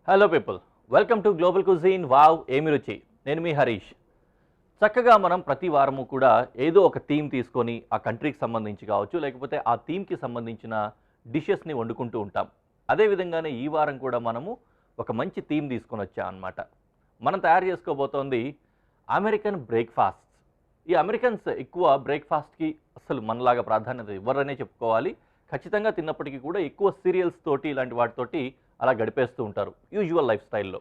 Hello people, welcome to global cuisine. Wow ఏమి రుచి. నేను మీ హరీష్. చక్కగా మనం ప్రతి వారము కూడా ఏదో ఒక థీమ్ తీసుకొని ఆ కంట్రీకి సంబంధించి కావచ్చు, లేకపోతే ఆ థీమ్కి సంబంధించిన డిషెస్ని వండుకుంటూ ఉంటాం. అదేవిధంగానే ఈ వారం కూడా మనము ఒక మంచి థీమ్ తీసుకొని వచ్చాం అన్నమాట. మనం తయారు చేసుకోబోతోంది అమెరికన్ బ్రేక్ఫాస్ట్. ఈ అమెరికన్స్ ఎక్కువ బ్రేక్ఫాస్ట్కి అసలు మనలాగా ప్రాధాన్యత ఇవ్వరనే చెప్పుకోవాలి. ఖచ్చితంగా తిన్నప్పటికీ కూడా ఎక్కువ సీరియల్స్ తోటి ఇలాంటి వాటితోటి అలా గడిపేస్తూ ఉంటారు యూజువల్ లైఫ్ స్టైల్లో.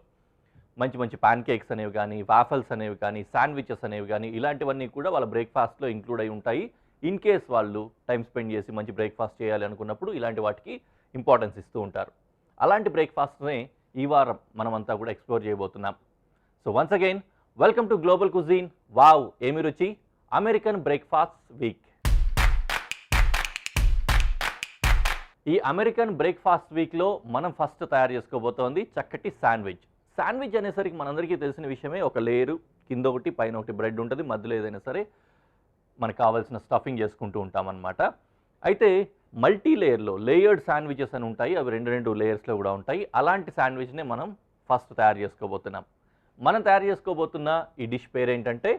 మంచి మంచి ప్యాన్ కేక్స్ అనేవి కానీ, వాఫల్స్ అనేవి కానీ, శాండ్విచెస్ అనేవి కానీ, ఇలాంటివన్నీ కూడా వాళ్ళ బ్రేక్ఫాస్ట్లో ఇంక్లూడ్ అయి ఉంటాయి. ఇన్ కేస్ వాళ్ళు టైం స్పెండ్ చేసి మంచి బ్రేక్ఫాస్ట్ చేయాలి అనుకున్నప్పుడు ఇలాంటి వాటికి ఇంపార్టెన్స్ ఇస్తూ ఉంటారు. అలాంటి బ్రేక్ఫాస్ట్నే ఈ వారం మనమంతా కూడా ఎక్స్ప్లోర్ చేయబోతున్నాం. So once again welcome to global cuisine. Wow ఏమి రుచి, అమెరికన్ బ్రేక్ఫాస్ట్ వీక్. ఈ అమెరికన్ బ్రేక్ఫాస్ట్ వీక్లో మనం ఫస్ట్ తయారు చేసుకోబోతోంది చక్కటి శాండ్విచ్. శాండ్విచ్ అనేసరికి మనందరికీ తెలిసిన విషయమే, ఒక లేయరు కింద ఒకటి పైన ఒకటి బ్రెడ్ ఉంటుంది, మధ్యలో ఏదైనా సరే మనకు కావాల్సిన స్టఫింగ్ చేసుకుంటూ ఉంటామన్నమాట. అయితే మల్టీ లేయర్డ్ శాండ్విచెస్ అని ఉంటాయి, అవి రెండు లేయర్స్లో కూడా ఉంటాయి. అలాంటి శాండ్విచ్నే మనం ఫస్ట్ తయారు చేసుకోబోతున్నాం. మనం తయారు చేసుకోబోతున్న ఈ డిష్ పేరేంటంటే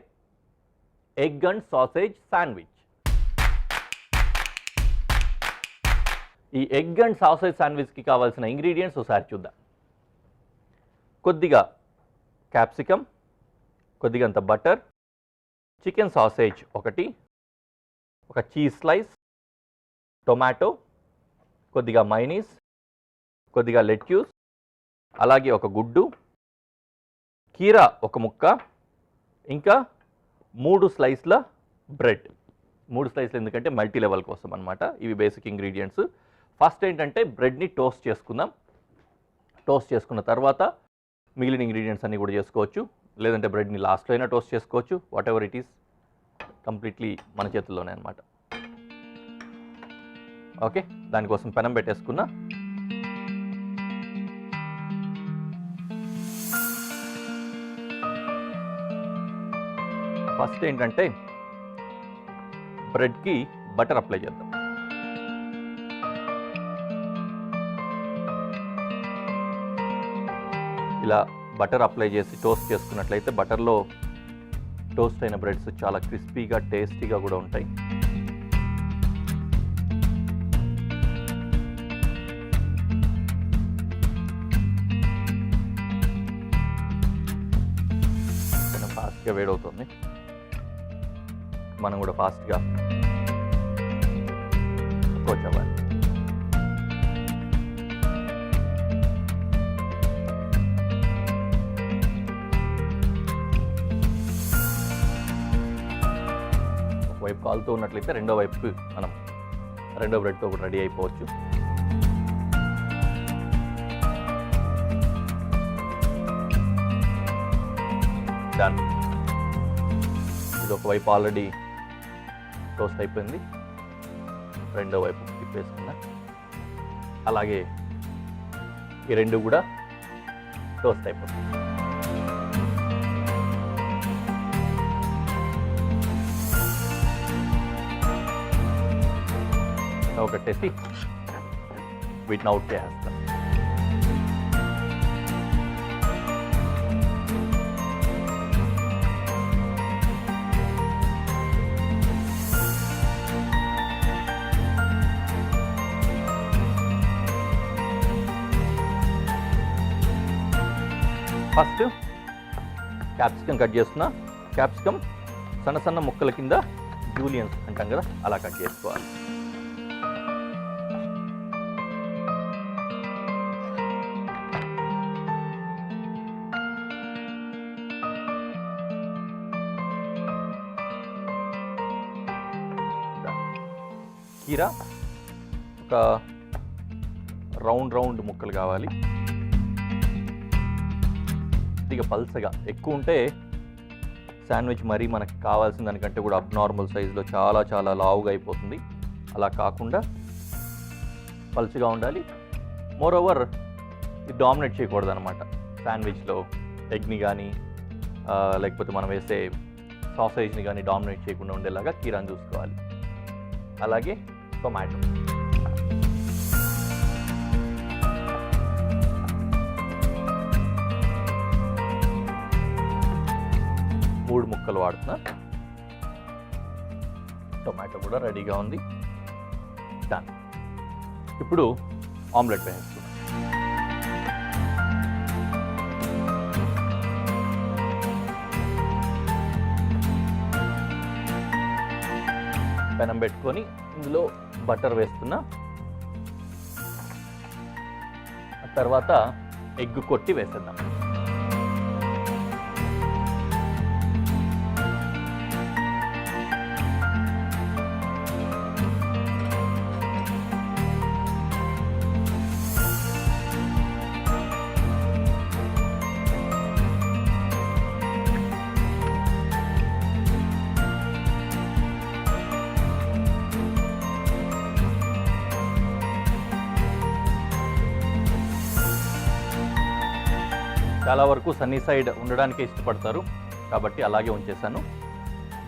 ఎగ్ అండ్ సాసేజ్ శాండ్విచ్. ఈ ఎగ్ అండ్ సాసేజ్ శాండ్విచ్కి కావాల్సిన ఇంగ్రీడియంట్స్ ఒకసారి చూద్దాం. కొద్దిగా క్యాప్సికమ్, కొద్దిగంత బటర్, చికెన్ సాసేజ్ ఒకటి, ఒక చీజ్ స్లైస్, టొమాటో, కొద్దిగా మైనీస్, కొద్దిగా లెట్యూస్, అలాగే ఒక గుడ్డు, కీరా ఒక ముక్క, ఇంకా 3 స్లైస్ల బ్రెడ్. 3 స్లైస్లు ఎందుకంటే మల్టీ లెవెల్ కోసం అనమాట. ఇవి బేసిక్ ఇంగ్రీడియంట్స్. ఫస్ట్ ఏంటంటే బ్రెడ్ని టోస్ట్ చేసుకుందాం. టోస్ట్ చేసుకున్న తర్వాత మిగిలిన ఇంగ్రీడియంట్స్ అన్నీ కూడా చేసుకోవచ్చు, లేదంటే బ్రెడ్ని లాస్ట్లో అయినా టోస్ట్ చేసుకోవచ్చు. What ever it is, completely మన చేతుల్లోనే అనమాట. ఓకే, దానికోసం పెనం పెట్టేసుకున్నా. ఫస్ట్ ఏంటంటే బ్రెడ్కి బటర్ అప్లై చేద్దాం. ఇలా బటర్ అప్లై చేసి టోస్ట్ చేసుకున్నట్లయితే బటర్లో టోస్ట్ అయిన బ్రెడ్స్ చాలా క్రిస్పీగా, టేస్టీగా కూడా ఉంటాయి. కొంచెం ఫాస్ట్గా వేడవుతుంది, మనం కూడా ఫాస్ట్గా కోచ్ అవ్వాలి. ఒకవైపు కాలుతూ ఉన్నట్లయితే రెండో వైపు మనం రెండో బ్రెడ్తో కూడా రెడీ అయిపోవచ్చు. డన్. ఇది ఒకవైపు ఆల్రెడీ టోస్ట్ అయిపోయింది, రెండో వైపు తిప్పేసుకున్నా. అలాగే ఈ రెండు కూడా టోస్ట్ అయిపోతుంది. ఒకటేసి వీటిని అవుట్ చేసేస్తాం. ఫస్ట్ క్యాప్సికమ్ కట్ చేస్తున్నా. క్యాప్సికమ్ సన్న సన్న ముక్కల కింద జూలియన్స్ అంటాం కదా, అలా కట్ చేసుకోవాలి. కీరా ఒక రౌండ్ ముక్కలు కావాలి, కొద్దిగా పల్సగా. ఎక్కువ ఉంటే శాండ్విచ్ మరీ మనకు కావాల్సిన దానికంటే కూడా అబ్నార్మల్ సైజులో చాలా లావుగా అయిపోతుంది. అలా కాకుండా పల్చగా ఉండాలి. మోర్ ఓవర్ ఇది డామినేట్ చేయకూడదు అనమాట శాండ్విచ్లో. ఎగ్ని కానీ లేకపోతే మనం వేసే సాసేజ్ని కానీ డామినేట్ చేయకుండా ఉండేలాగా కీరాని చూసుకోవాలి. అలాగే టొమాటో, కోడిగుడు ముక్కలు వాడుతున్నా. టొమాటో కూడా రెడీగా ఉంది. డన్. ఇప్పుడు ఆమ్లెట్ వేసేస్తున్నాం. పెనం పెట్టుకొని ఇందులో బటర్ వేస్తున్నా. తర్వాత ఎగ్ కొట్టి వేసేద్దాం. చాలా వరకు సన్నీ సైడ్ ఉండడానికి ఇష్టపడతారు కాబట్టి అలాగే ఉంచేసాను.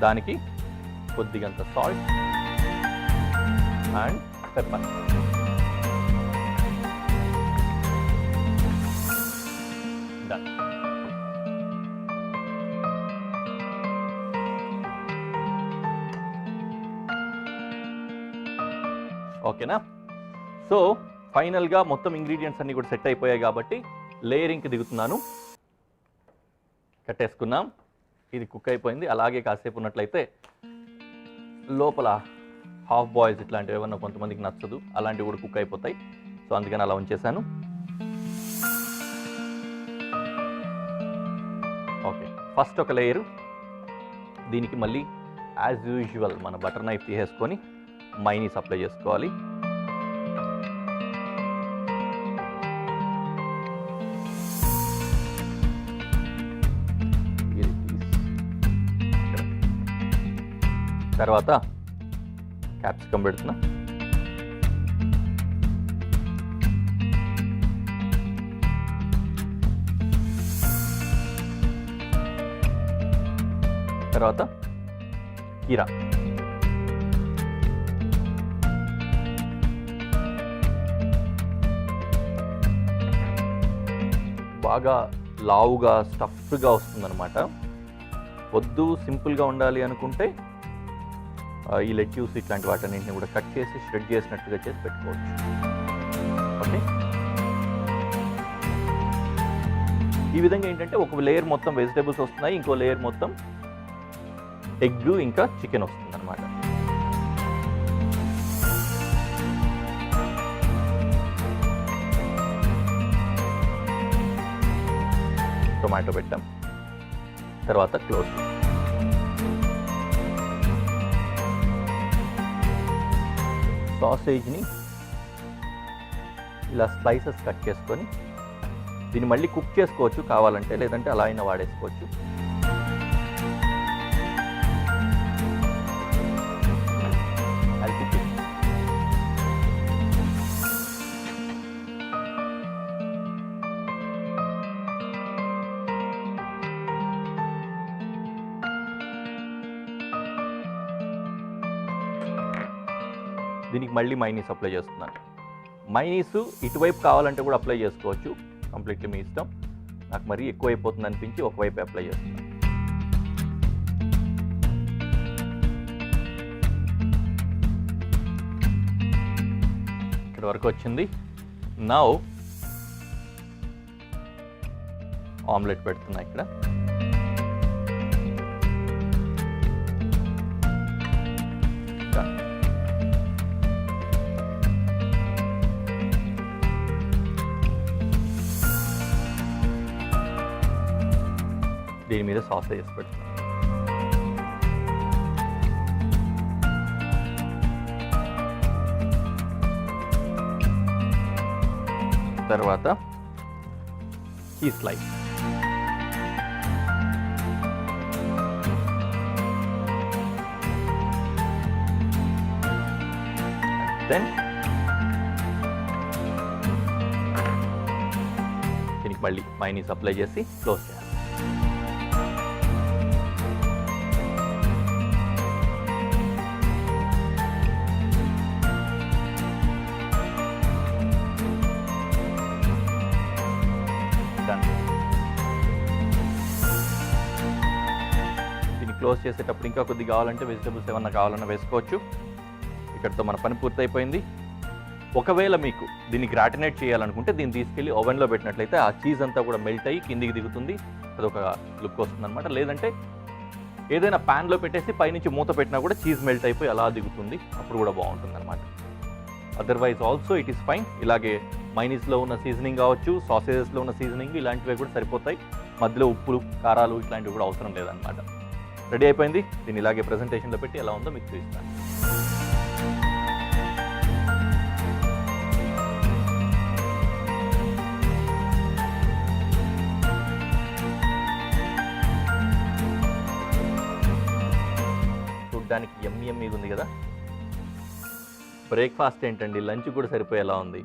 దానికి కొద్దిగంత సాల్ట్ అండ్ పెప్పర్. డన్. ఓకేనా? సో ఫైనల్గా మొత్తం ఇంగ్రీడియంట్స్ అన్నీ కూడా సెట్ అయిపోయాయి కాబట్టి లేయరింగ్కి దిగుతున్నాను. కట్టేసుకున్నాం. ఇది కుక్ అయిపోయింది. అలాగే కాసేపు ఉన్నట్లయితే లోపల హాఫ్ బాయిల్స్ ఇట్లాంటివి ఏమన్నా కొంతమందికి నచ్చదు, అలాంటివి కూడా కుక్ అయిపోతాయి. సో అందుకని అలా ఉంచేసాను. ఓకే, ఫస్ట్ ఒక లేయరు. దీనికి మళ్ళీ యాజ్ యూజువల్ మన బటర్ నైఫ్ తీసేసుకొని మైనీస్ అప్లై చేసుకోవాలి. తర్వాత క్యాప్సికమ్ పెడుతున్నా. తర్వాత కీరా. బాగా లావుగా స్టఫ్డ్గా వస్తుందన్నమాట. వద్దు సింపుల్గా ఉండాలి అనుకుంటే ఈ లెట్యూస్ ఇట్లాంటి వాటన్నింటిని కూడా కట్ చేసి షెడ్ చేసినట్టుగా చేసి పెట్టుకోవచ్చు. ఓకే, ఈ విధంగా ఏంటంటే ఒక లేయర్ మొత్తం వెజిటేబుల్స్ వస్తున్నాయి, ఇంకో లేయర్ మొత్తం ఎగ్ ఇంకా చికెన్ వస్తుంది అన్నమాట. టొమాటో పెట్టాం. తర్వాత క్లోజ్. సాసేజ్ని ఇలా స్లైసెస్ కట్ చేసుకొని దీన్ని మళ్ళీ కుక్ చేసుకోవచ్చు కావాలంటే, లేదంటే అలా అయినా వాడేసుకోవచ్చు. అది కుక్. దీనికి మళ్ళీ మైనీస్ అప్లై చేస్తున్నాను. మైనీస్ ఇటువైపు కావాలంటే కూడా అప్లై చేసుకోవచ్చు, కంప్లీట్లీ మీ ఇష్టం. నాకు మరీ ఎక్కువ అయిపోతుంది అనిపించి ఒకవైపు అప్లై చేస్తున్నాను. ఇక్కడ వరకు వచ్చింది. నౌ ఆమ్లెట్ పెడుతున్నా ఇక్కడ. దీని మీద సాసేజెస్ పెడుతున్నాను. తర్వాత చీజ్ స్లైస్. దెన్ దీనికి మళ్ళీ మైనీస్ అప్లై చేసి క్లోజ్ చేయాలి. క్లోజ్ చేసేటప్పుడు ఇంకా కొద్దిగా కావాలంటే వెజిటబుల్స్ ఏమన్నా కావాలన్నా వేసుకోవచ్చు. ఇక్కడితో మన పని పూర్తయిపోయింది. ఒకవేళ మీకు దీన్ని గ్రాటినేట్ చేయాలనుకుంటే దీన్ని తీసుకెళ్ళి ఓవెన్లో పెట్టినట్లయితే ఆ చీజ్ అంతా కూడా మెల్ట్ అయ్యి కిందికి దిగుతుంది, అదొక లుక్ వస్తుంది అనమాట. లేదంటే ఏదైనా ప్యాన్లో పెట్టేసి పైనుంచి మూత పెట్టినా కూడా చీజ్ మెల్ట్ అయిపోయి అలా దిగుతుంది, అప్పుడు కూడా బాగుంటుంది అనమాట. Otherwise also it is fine. ఇలాగే మైనీస్లో ఉన్న సీజనింగ్ కావచ్చు, సాసేజెస్లో ఉన్న సీజనింగ్ ఇలాంటివి కూడా సరిపోతాయి. మధ్యలో ఉప్పులు కారాలు ఇట్లాంటివి కూడా అవసరం లేదనమాట. రెడీ అయిపోయింది. దీన్ని ఇలాగే ప్రెజెంటేషన్లో పెట్టి ఎలా ఉందో మీకు చూపిస్తాను. చూడ్డానికి ఎమ్మీగా ఉంది కదా. బ్రేక్ఫాస్ట్ ఏంటండి, లంచ్ కూడా సరిపోయేలా ఉంది.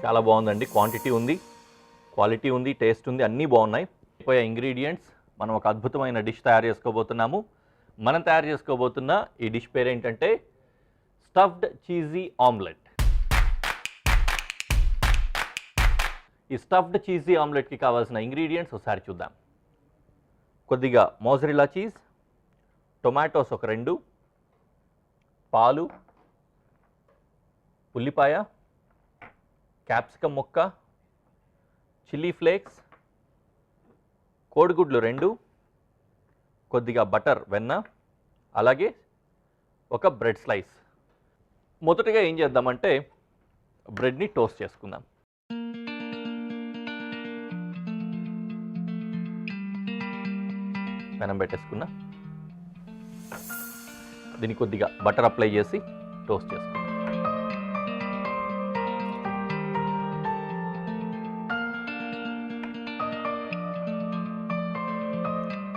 చాలా బాగుందండి. క్వాంటిటీ ఉంది, క్వాలిటీ ఉంది, టేస్ట్ ఉంది, అన్నీ బాగున్నాయి. అయిపోయే ఇంగ్రీడియంట్స్ మనం ఒక అద్భుతమైన డిష్ తయారు చేసుకోబోతున్నాము. మనం తయారు చేసుకోబోతున్న ఈ డిష్ పేరు ఏంటంటే స్టఫ్డ్ చీజీ ఆమ్లెట్. ఈ స్టఫ్డ్ చీజీ ఆమ్లెట్కి కావాల్సిన ఇంగ్రీడియంట్స్ ఒకసారి చూద్దాం. కొద్దిగా మోజరెల్లా చీజ్, టొమాటోస్ ఒక 2, పాలు, ఉల్లిపాయ, క్యాప్సికమ్ ముక్క, చిల్లీ ఫ్లేక్స్, కోడిగుడ్లు 2, కొద్దిగా బటర్ వెన్న, అలాగే ఒక బ్రెడ్ స్లైస్. మొదటగా ఏం చేద్దామంటే బ్రెడ్ని టోస్ట్ చేసుకుందాం. పెనం పెట్టేసుకున్నా. దీనికి కొద్దిగా బటర్ అప్లై చేసి టోస్ట్ చేసుకుందాం.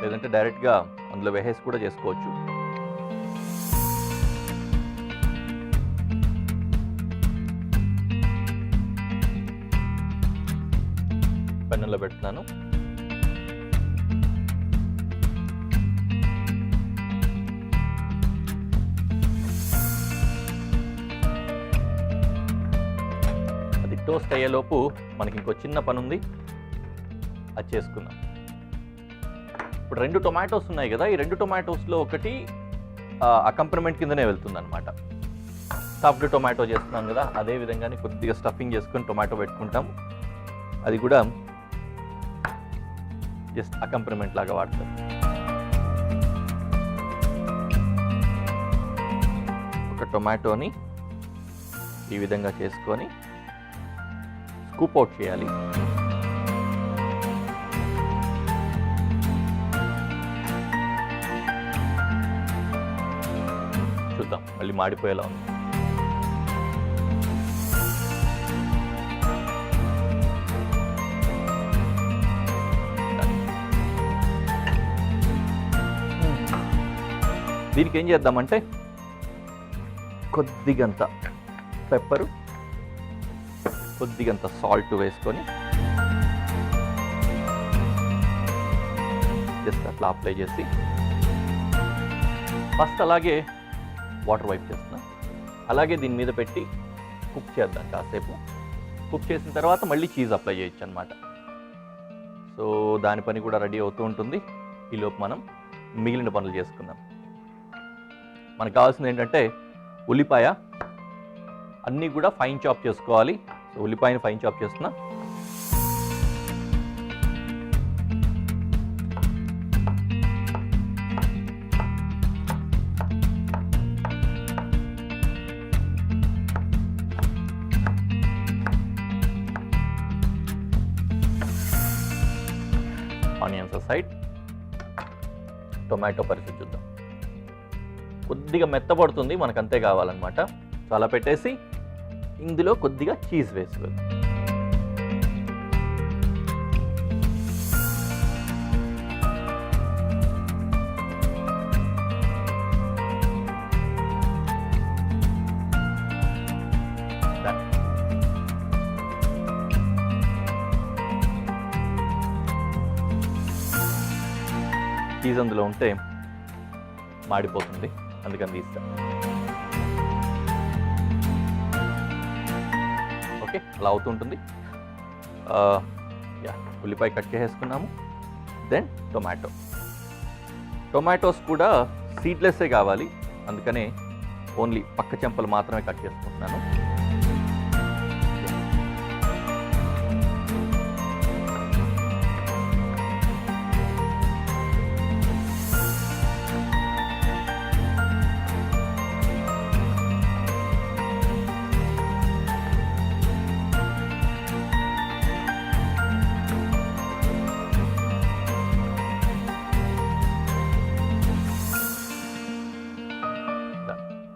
లేదంటే డైరెక్ట్గా అందులో వేసేసి కూడా చేసుకోవచ్చు. పెన్నులో పెడుతున్నాను. అది టోస్ట్ అయ్యేలోపు మనకి ఇంకో చిన్న పని ఉంది, అది చేసుకుందాం. ఇప్పుడు 2 టొమాటోస్ ఉన్నాయి కదా, ఈ 2 టొమాటోస్లో ఒకటి అకంపనిమెంట్ కిందనే వెళ్తుంది అనమాట. స్టఫ్డ్ టొమాటో చేస్తున్నాం కదా, అదే విధంగానే కొద్దిగా స్టఫింగ్ చేసుకొని టొమాటో పెట్టుకుంటాం. అది కూడా జస్ట్ అకంపనిమెంట్ లాగా వాడతాం. ఒక టొమాటోని ఈ విధంగా చేసుకొని స్కూప్ అవుట్ చేయాలి. చూద్దాం, మళ్ళీ మాడిపోయేలా ఉంది. దీనికి ఏం చేద్దామంటే కొద్దిగంత పెప్పరు, కొద్దిగంత సాల్ట్ వేసుకొని జస్ట్ అట్లా అప్లై చేసి ఫస్ట్ అలాగే వాటర్ వైప్ చేస్తున్నా. అలాగే దీని మీద పెట్టి కుక్ చేద్దాం కాసేపు. కుక్ చేసిన తర్వాత మళ్ళీ చీజ్ అప్లై చేయొచ్చు అనమాట. సో దాని పని కూడా రెడీ అవుతూ ఉంటుంది. ఈలోపు మనం మిగిలిన పనులు చేసుకుందాం. మనకు కావాల్సింది ఏంటంటే ఉల్లిపాయ, అన్నీ కూడా ఫైన్ చాప్ చేసుకోవాలి. సో ఉల్లిపాయని ఫైన్ చాప్ చేస్తున్నా. ఆనియన్స్ సైడ్, టొమాటో పరిస్థితి చూద్దాం. కొద్దిగా మెత్తపడుతుంది, మనకు అంతే కావాలన్నమాట. సో అలా పెట్టేసి ఇందులో కొద్దిగా చీజ్ వేసుకోవాలి. చీజ్ అందులో ఉంటే మాడిపోతుంది, అందుకని తీస్తాను. ఓకే, అలా అవుతుంటుంది. యా, ఉల్లిపాయ కట్ చేసేసుకున్నాము. దెన్ టొమాటోస్ కూడా సీడ్లెస్సే కావాలి, అందుకనే ఓన్లీ పక్క చెంపలు మాత్రమే కట్ చేసుకుంటున్నాను.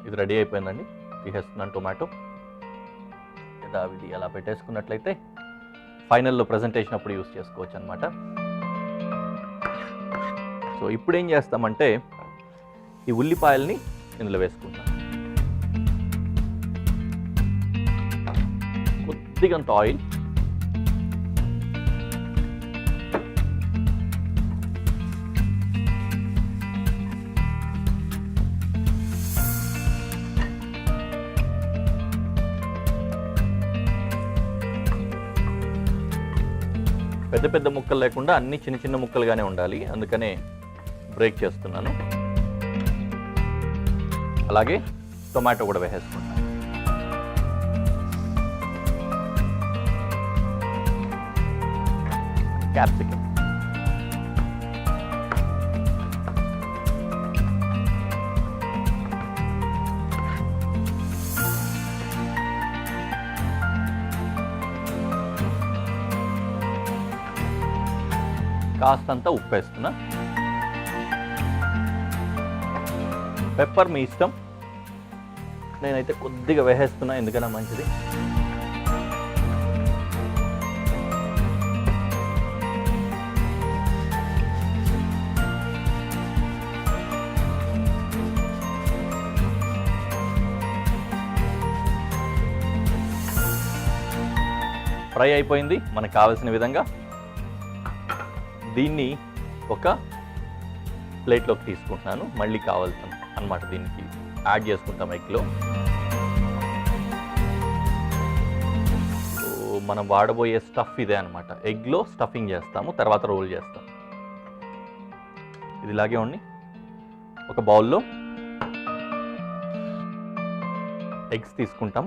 ఇది రెడీ అయిపోయిందండి, తీసేస్తున్నాను టొమాటో. ఇది అలా పెట్టేసుకున్నట్లయితే ఫైనల్లో ప్రజెంటేషన్ అప్పుడు యూస్ చేసుకోవచ్చు అనమాట. సో ఇప్పుడు ఏం చేస్తామంటే ఈ ఉల్లిపాయల్ని ఇందులో వేసుకుంటాం. కొద్దిగంత ఆయిల్, పెద్ద పెద్ద ముక్కలు లేకుండా అన్ని చిన్న చిన్న ముక్కలుగానే ఉండాలి, అందుకనే బ్రేక్ చేస్తున్నాను. అలాగే టొమాటో కూడా వేసేసుకుంటాను. క్యాప్సికమ్, కాస్తంత ఉప్పు వేస్తున్నా. పెప్పర్ మీ ఇష్టం, నేనైతే కొద్దిగా వేసేస్తున్నా ఎందుకన్నా మంచిది. ఫ్రై అయిపోయింది మనకు కావాల్సిన విధంగా. దీన్ని ఒక ప్లేట్లోకి తీసుకుంటున్నాను. మళ్ళీ కావాల్సిన అన్నమాట దీనికి యాడ్ చేసుకుంటాం ఎగ్లో. సో మనం వాడబోయే స్టఫ్ ఇదే అనమాట. ఎగ్లో స్టఫింగ్ చేస్తాము, తర్వాత రోల్ చేస్తాం. ఇది ఇలాగే ఉండి ఒక బౌల్లో ఎగ్స్ తీసుకుంటాం.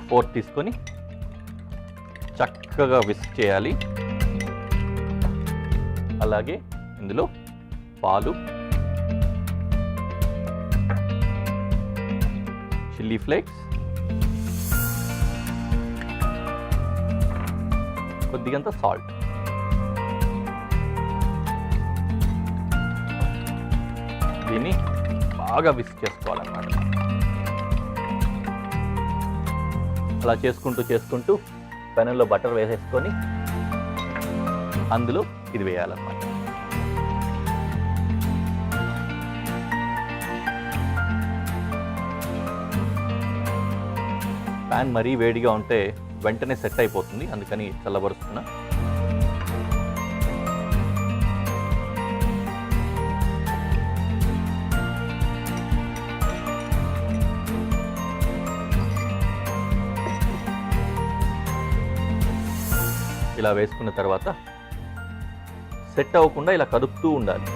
ఫోర్క్ తీసుకొని చక్కగా విస్క్ చేయాలి. అలాగే ఇందులో పాలు, చిల్లీ ఫ్లేక్స్, కొద్దిగంత సాల్ట్, దీన్ని బాగా విస్క్ చేసుకోవాలన్నమాట. అలా చేసుకుంటూ పెనంలో బటర్ వేసేసుకొని అందులో ఇది వేయాలన్నమాట. ప్యాన్ మరీ వేడిగా ఉంటే వెంటనే సెట్ అయిపోతుంది, అందుకని చల్లబరుస్తున్నా. ఇలా వేసుకున్న తర్వాత సెట్ అవ్వకుండా ఇలా కదుపుతూ ఉండాలి.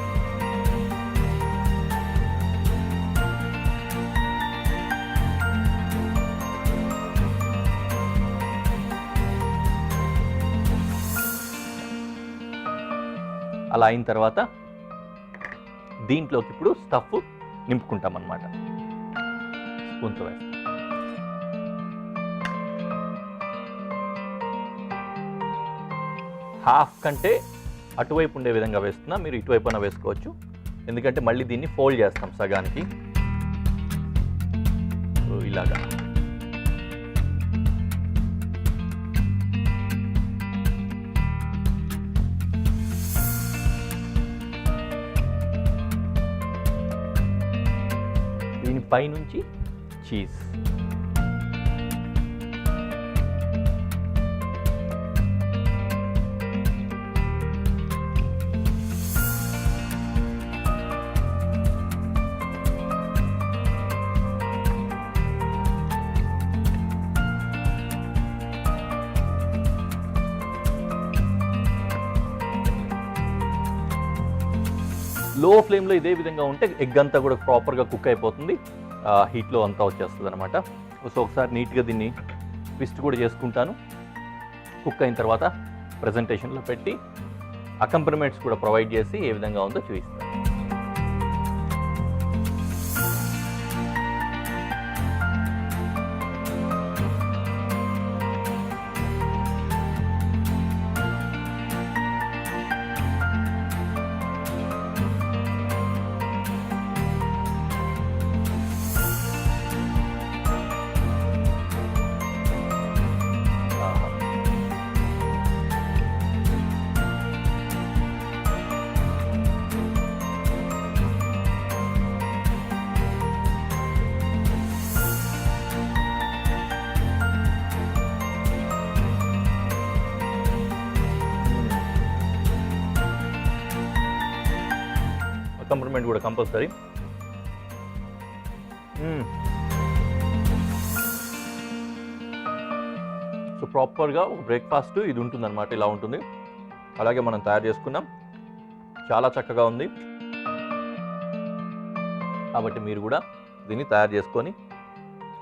అలా అయిన తర్వాత దీంట్లోకి ఇప్పుడు స్టఫ్ నింపుకుంటాం అన్నమాట. స్పూన్తో వేస్తాం. హాఫ్ కంటే అటువైపు ఉండే విధంగా వేస్తున్నా, మీరు ఇటువైపున వేసుకోవచ్చు, ఎందుకంటే మళ్ళీ దీన్ని ఫోల్డ్ చేస్తాం సగానికి. ఇలాగా దీన్ని పైనుంచి చీజ్. లో ఫ్లేమ్లో ఇదే విధంగా ఉంటే ఎగ్ అంతా కూడా ప్రాపర్గా కుక్ అయిపోతుంది, హీట్లో అంతా వచ్చేస్తుంది అనమాట. సో ఒకసారి నీట్గా దీన్ని ట్విస్ట్ కూడా చేసుకుంటాను. కుక్ అయిన తర్వాత ప్రజెంటేషన్లో పెట్టి అకంపనిమెంట్స్ కూడా ప్రొవైడ్ చేసి ఏ విధంగా ఉందో చూపిస్తాను. అకంపనిమెంట్ కూడా కంపల్సరీ. సో ప్రాపర్గా ఒక బ్రేక్ఫాస్ట్ ఇది ఉంటుందన్నమాట, ఇలా ఉంటుంది. అలాగే మనం తయారు చేసుకున్నాం, చాలా చక్కగా ఉంది. కాబట్టి మీరు కూడా దీన్ని తయారు చేసుకొని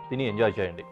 తిని ఎంజాయ్ చేయండి.